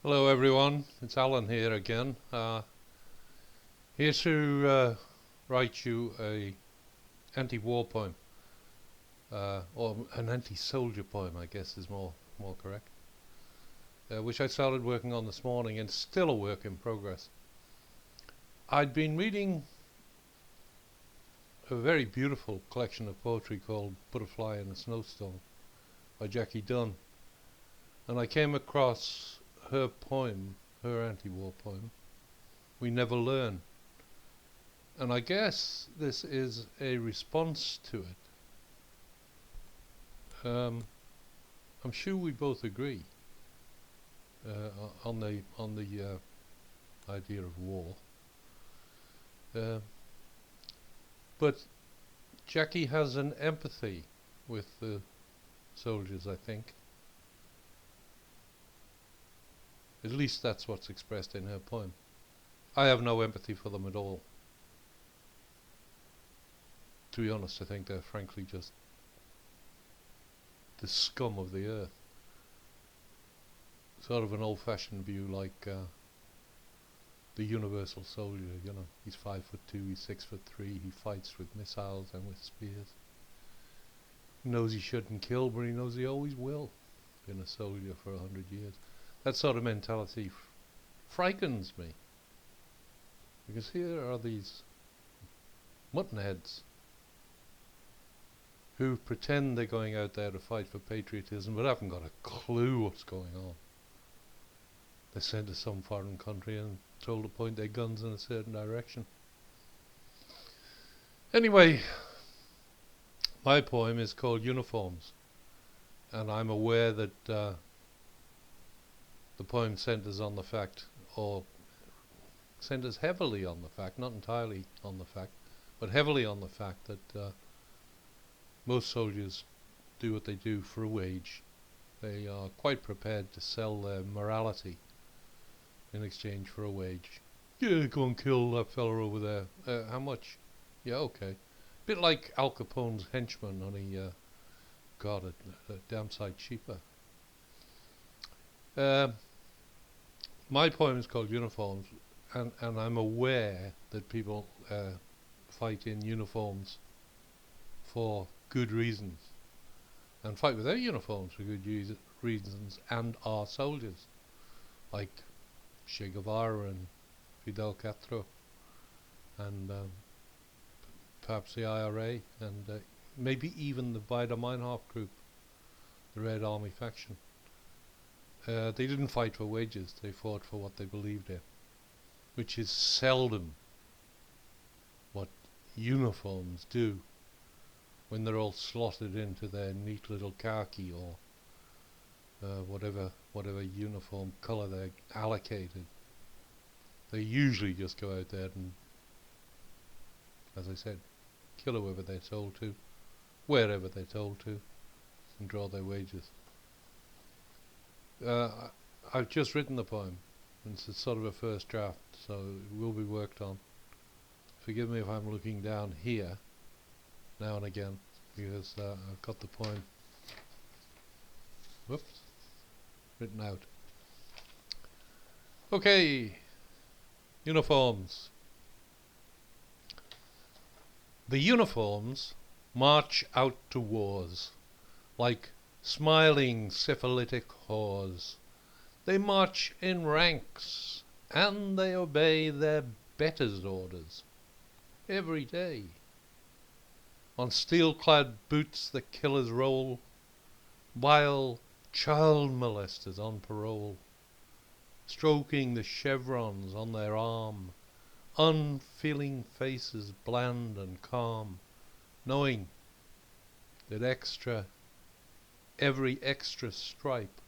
Hello everyone, it's Alan here again. Here to write you a anti-war poem, or an anti-soldier poem, I guess is more correct, which I started working on this morning and still a work in progress. I'd been reading a very beautiful collection of poetry called Butterfly in a Snowstorm by Jackie Dunn, and I came across her poem, her anti-war poem, We Never Learn. And I guess this is a response to it. I'm sure we both agree on the idea of war. But Jackie has an empathy with the soldiers, I think. At least that's what's expressed in her poem. I have no empathy for them at all. To be honest, I think they're frankly just the scum of the earth. Sort of an old-fashioned view like the universal soldier, you know. He's 5'2", he's 6'3", he fights with missiles and with spears. He knows he shouldn't kill, but he knows he always will. Been a soldier for 100 years. That sort of mentality frightens me. Because here are these muttonheads who pretend they're going out there to fight for patriotism but haven't got a clue what's going on. They're sent to some foreign country and told to point their guns in a certain direction. Anyway, my poem is called Uniforms, and I'm aware that the poem centers on the fact, or centers heavily on the fact, not entirely on the fact, but heavily on the fact that most soldiers do what they do for a wage. They are quite prepared to sell their morality in exchange for a wage. Yeah, go and kill that fella over there. How much? Yeah, okay. Bit like Al Capone's henchman, only got it a damn sight cheaper. My poem is called Uniforms, and I'm aware that people fight in uniforms for good reasons, and fight without uniforms for good reasons, and are soldiers, like Che Guevara and Fidel Castro, and perhaps the IRA, and maybe even the Baader-Meinhof group, the Red Army faction. They didn't fight for wages, they fought for what they believed in, which is seldom what uniforms do when they're all slotted into their neat little khaki or whatever uniform colour they're allocated. They usually just go out there and, as I said, kill whoever they're told to, wherever they're told to, and draw their wages. I've just written the poem, and it's sort of a first draft, so it will be worked on. Forgive me if I'm looking down here now and again, because I've got the poem written out. Okay, uniforms. The uniforms march out to wars like smiling syphilitic whores. They march in ranks, and they obey their betters' orders every day. On steel-clad boots the killers roll, while child molesters on parole, stroking the chevrons on their arm, unfeeling faces bland and calm, knowing that every extra stripe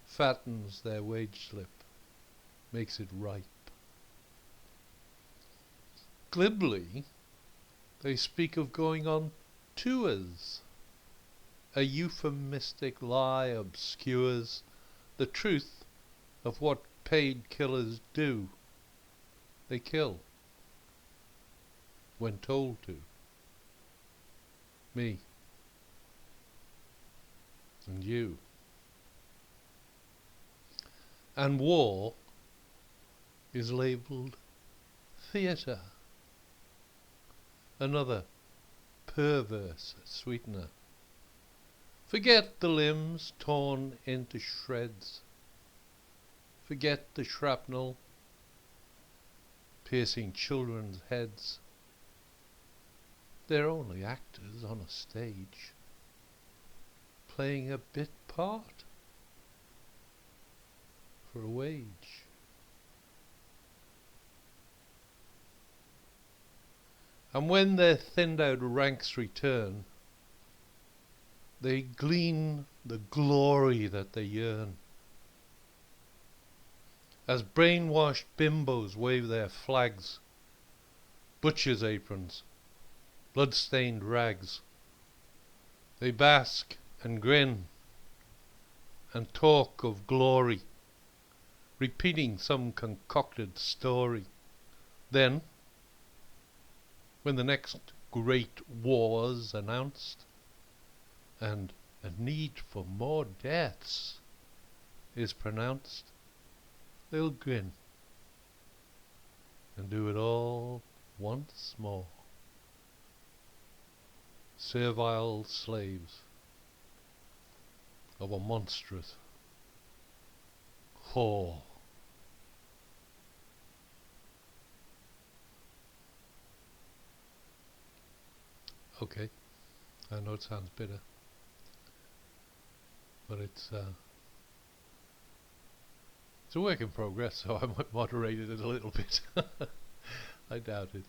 fattens their wage slip, makes it ripe. Glibly, they speak of going on tours. A euphemistic lie obscures the truth of what paid killers do. They kill when told to. Me and you. And war is labelled theatre. Another perverse sweetener. Forget the limbs torn into shreds. Forget the shrapnel piercing children's heads. They're only actors on a stage, playing a bit part for a wage. And when their thinned out ranks return, they glean the glory that they yearn. As brainwashed bimbos wave their flags, butchers' aprons, blood-stained rags, they bask and grin and talk of glory, repeating some concocted story. Then, when the next great war's announced, and a need for more deaths is pronounced, they'll grin and do it all once more. Servile slaves of a monstrous whore. Okay, I know it sounds bitter, but it's a work in progress, so I might moderate it a little bit. I doubt it.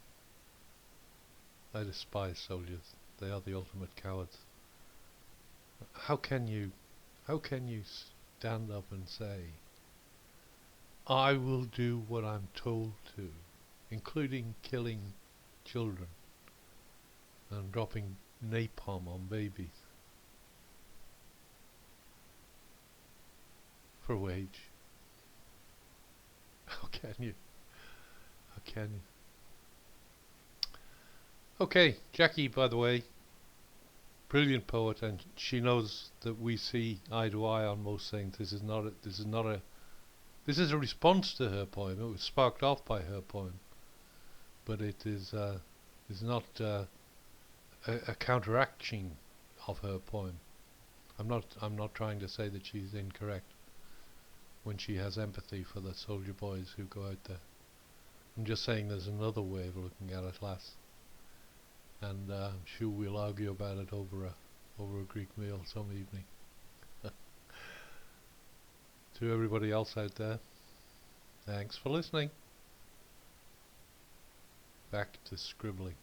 I despise soldiers. They are the ultimate cowards. How can you stand up and say, I will do what I'm told to, including killing children and dropping napalm on babies for a wage? How can you? How can you? Okay, Jackie, by the way, brilliant poet, and she knows that we see eye to eye on most things. This is a response to her poem. It was sparked off by her poem, but it is not a counteracting of her poem. I'm not trying to say that she's incorrect when she has empathy for the soldier boys who go out there. I'm just saying there's another way of looking at it, lass. And I'm sure we'll argue about it over a Greek meal some evening. To everybody else out there, thanks for listening. Back to scribbling.